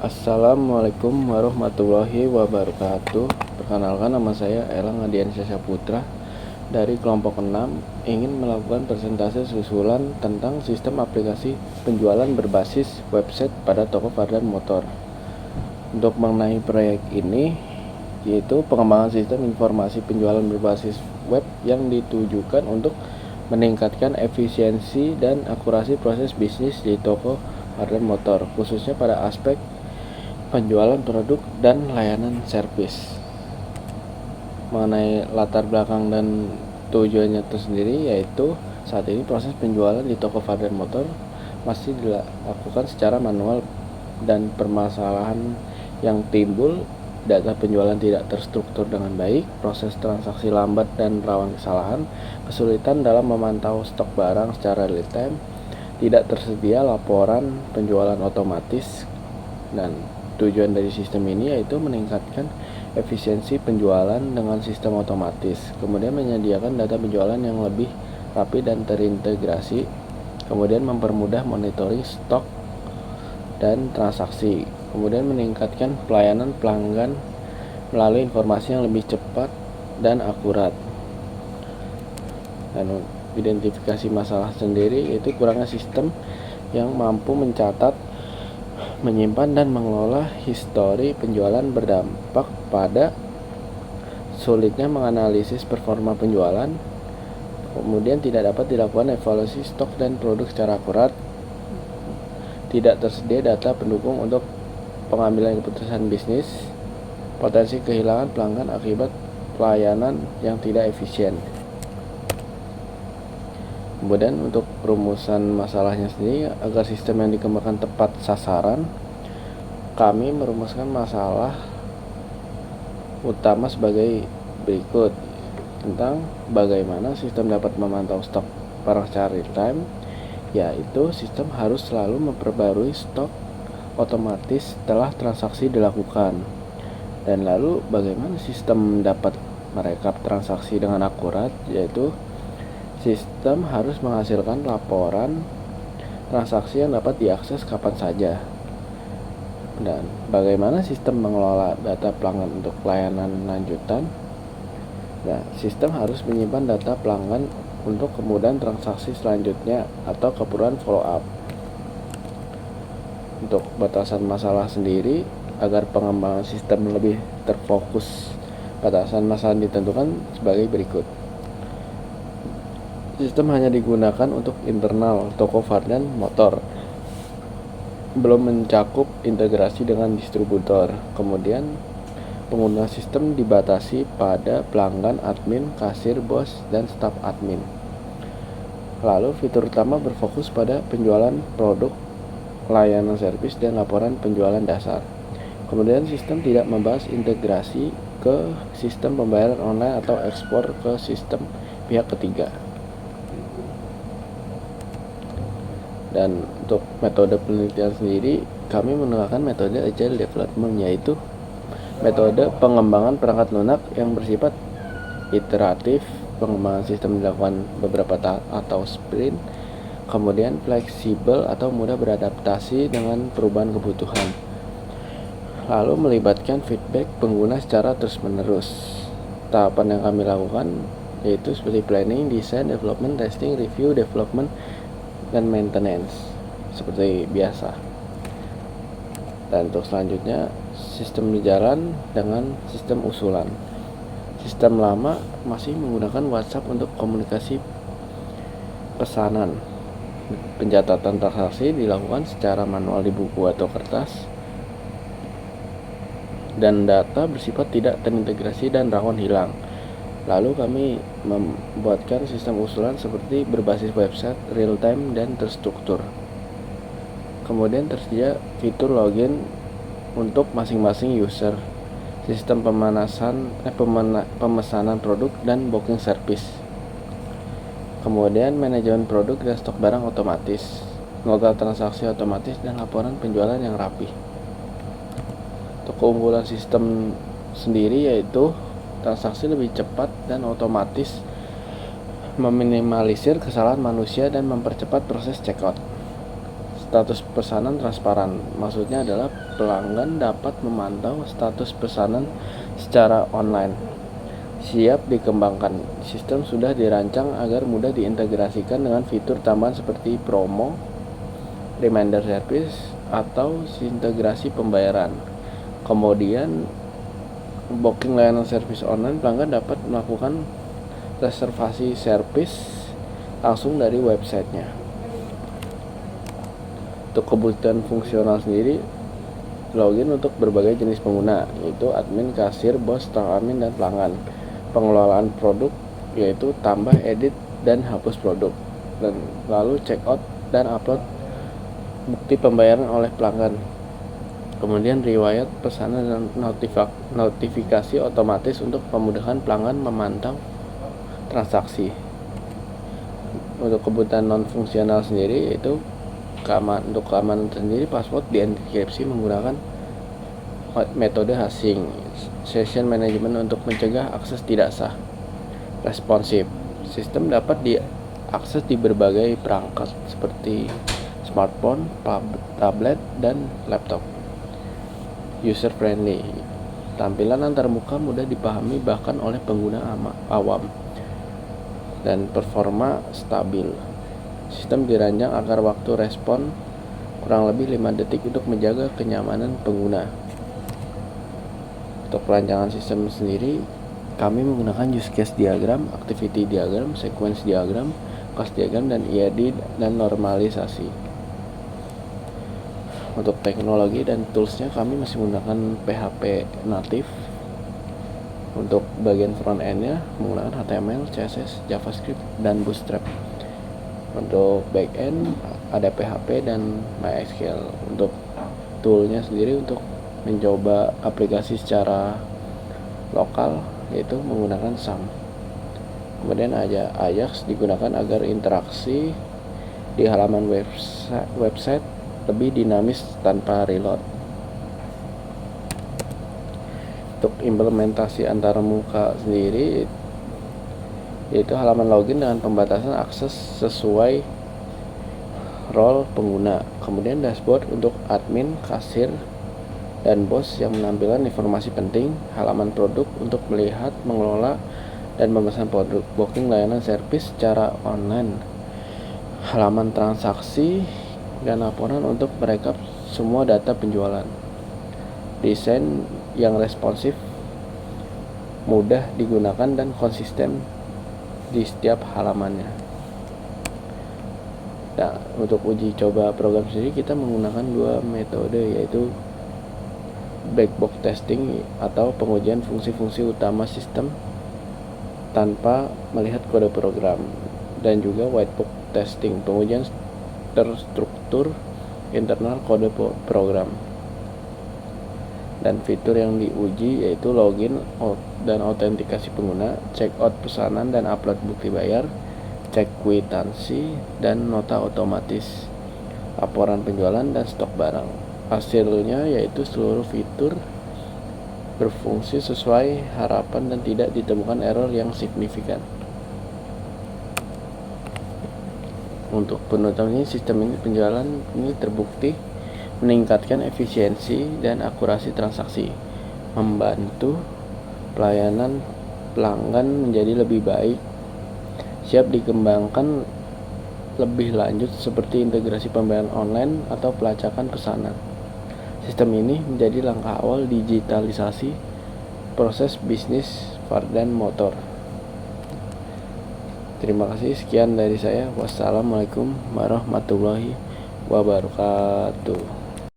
Assalamualaikum warahmatullahi wabarakatuh. Perkenalkan, nama saya Elang Adiansyah Saputra dari kelompok 6, ingin melakukan presentasi susulan tentang sistem aplikasi penjualan berbasis website pada toko Fardan Motor. Untuk mengenai proyek ini, yaitu pengembangan sistem informasi penjualan berbasis web yang ditujukan untuk meningkatkan efisiensi dan akurasi proses bisnis di toko Fardan Motor, khususnya pada aspek penjualan produk dan layanan servis. Mengenai latar belakang dan tujuannya tersendiri, yaitu saat ini proses penjualan di toko Fardan Motor masih dilakukan secara manual, dan permasalahan yang timbul, data penjualan tidak terstruktur dengan baik, proses transaksi lambat dan rawan kesalahan, kesulitan dalam memantau stok barang secara real time, tidak tersedia laporan penjualan otomatis. Dan tujuan dari sistem ini yaitu meningkatkan efisiensi penjualan dengan sistem otomatis, kemudian menyediakan data penjualan yang lebih rapi dan terintegrasi, kemudian mempermudah monitoring stok dan transaksi, kemudian meningkatkan pelayanan pelanggan melalui informasi yang lebih cepat dan akurat. Dan identifikasi masalah sendiri yaitu kurangnya sistem yang mampu mencatat, menyimpan dan mengelola histori penjualan, berdampak pada sulitnya menganalisis performa penjualan, kemudian tidak dapat dilakukan evaluasi stok dan produk secara akurat, tidak tersedia data pendukung untuk pengambilan keputusan bisnis, potensi kehilangan pelanggan akibat pelayanan yang tidak efisien. Kemudian untuk rumusan masalahnya sendiri, agar sistem yang dikembangkan tepat sasaran, kami merumuskan masalah utama sebagai berikut: tentang bagaimana sistem dapat memantau stok barang secara real time, yaitu sistem harus selalu memperbarui stok otomatis setelah transaksi dilakukan. Dan lalu bagaimana sistem dapat merekap transaksi dengan akurat, yaitu sistem harus menghasilkan laporan transaksi yang dapat diakses kapan saja. Dan bagaimana sistem mengelola data pelanggan untuk pelayanan lanjutan. Nah, sistem harus menyimpan data pelanggan untuk kemudahan transaksi selanjutnya atau keperluan follow up. Untuk batasan masalah sendiri, agar pengembangan sistem lebih terfokus, batasan masalah ditentukan sebagai berikut: sistem hanya digunakan untuk internal toko Fardan Motor, belum mencakup integrasi dengan distributor. Kemudian pengguna sistem dibatasi pada pelanggan, admin, kasir, bos, dan staf admin. Lalu fitur utama berfokus pada penjualan produk, layanan servis, dan laporan penjualan dasar. Kemudian sistem tidak membahas integrasi ke sistem pembayaran online atau ekspor ke sistem pihak ketiga. Dan untuk metode penelitian sendiri, kami menggunakan metode Agile Development, yaitu metode pengembangan perangkat lunak yang bersifat iteratif. Pengembangan sistem dilakukan beberapa tahap atau sprint, kemudian fleksibel atau mudah beradaptasi dengan perubahan kebutuhan, lalu melibatkan feedback pengguna secara terus-menerus. Tahapan yang kami lakukan yaitu seperti planning, design, development, testing, review, development, dan maintenance seperti biasa. Dan untuk selanjutnya, sistem berjalan dengan sistem usulan. Sistem lama masih menggunakan WhatsApp untuk komunikasi pesanan. Pencatatan transaksi dilakukan secara manual di buku atau kertas, dan data bersifat tidak terintegrasi dan rawan hilang. Lalu kami membuatkan sistem usulan seperti berbasis website, real time, dan terstruktur. Kemudian tersedia fitur login untuk masing-masing user, sistem pemesanan produk dan booking service. Kemudian manajemen produk dan stok barang otomatis, nota transaksi otomatis, dan laporan penjualan yang rapi. Untuk keunggulan sistem sendiri yaitu transaksi lebih cepat dan otomatis, meminimalisir kesalahan manusia, dan mempercepat proses checkout. Status pesanan transparan. Maksudnya adalah pelanggan dapat memantau status pesanan secara online. Siap dikembangkan. Sistem sudah dirancang agar mudah diintegrasikan dengan fitur tambahan seperti promo, reminder service, atau integrasi pembayaran. Kemudian booking layanan service online, pelanggan dapat melakukan reservasi service langsung dari websitenya. Untuk kebutuhan fungsional sendiri, login untuk berbagai jenis pengguna, yaitu admin, kasir, bos, staf admin, dan pelanggan. Pengelolaan produk, yaitu tambah, edit, dan hapus produk. Dan lalu check out dan upload bukti pembayaran oleh pelanggan. Kemudian riwayat pesanan dan notifikasi otomatis untuk memudahkan pelanggan memantau transaksi. Untuk kebutuhan non fungsional sendiri, yaitu untuk keamanan sendiri, password dienkripsi menggunakan metode hashing. Session management untuk mencegah akses tidak sah. Responsif, sistem dapat diakses di berbagai perangkat seperti smartphone, tablet, dan laptop. User friendly, tampilan antarmuka mudah dipahami bahkan oleh pengguna awam. Dan performa stabil, sistem dirancang agar waktu respon kurang lebih 5 detik untuk menjaga kenyamanan pengguna. Untuk perancangan sistem sendiri, kami menggunakan use case diagram, activity diagram, sequence diagram, cost diagram, dan IAD dan normalisasi. Untuk teknologi dan toolsnya, kami masih menggunakan PHP native. Untuk bagian front end-nya menggunakan HTML, CSS, JavaScript, dan Bootstrap. Untuk back end ada PHP dan MySQL. Untuk toolnya sendiri, untuk mencoba aplikasi secara lokal, yaitu menggunakan SAM. Kemudian ada Ajax, digunakan agar interaksi di halaman website lebih dinamis tanpa reload. Untuk implementasi antarmuka sendiri, yaitu halaman login dengan pembatasan akses sesuai role pengguna. Kemudian dashboard untuk admin, kasir, dan bos yang menampilkan informasi penting. Halaman produk untuk melihat, mengelola, dan memesan produk. Booking layanan service secara online. Halaman transaksi dan laporan untuk merekap semua data penjualan. Desain yang responsif, mudah digunakan, dan konsisten di setiap halamannya. Nah, untuk uji coba program sendiri kita menggunakan 2 metode, yaitu black box testing atau pengujian fungsi-fungsi utama sistem tanpa melihat kode program, dan juga white box testing, pengujian terstruktur internal kode program. Dan fitur yang diuji yaitu login dan autentikasi pengguna, check out pesanan dan upload bukti bayar, cek kwitansi dan nota otomatis, laporan penjualan, dan stok barang. Hasilnya yaitu seluruh fitur berfungsi sesuai harapan dan tidak ditemukan error yang signifikan. Untuk penutupannya, sistem ini penjualan ini terbukti meningkatkan efisiensi dan akurasi transaksi, membantu pelayanan pelanggan menjadi lebih baik, siap dikembangkan lebih lanjut seperti integrasi pembayaran online atau pelacakan pesanan. Sistem ini menjadi langkah awal digitalisasi proses bisnis Vardan Motor. Terima kasih, sekian dari saya. Wassalamualaikum warahmatullahi wabarakatuh.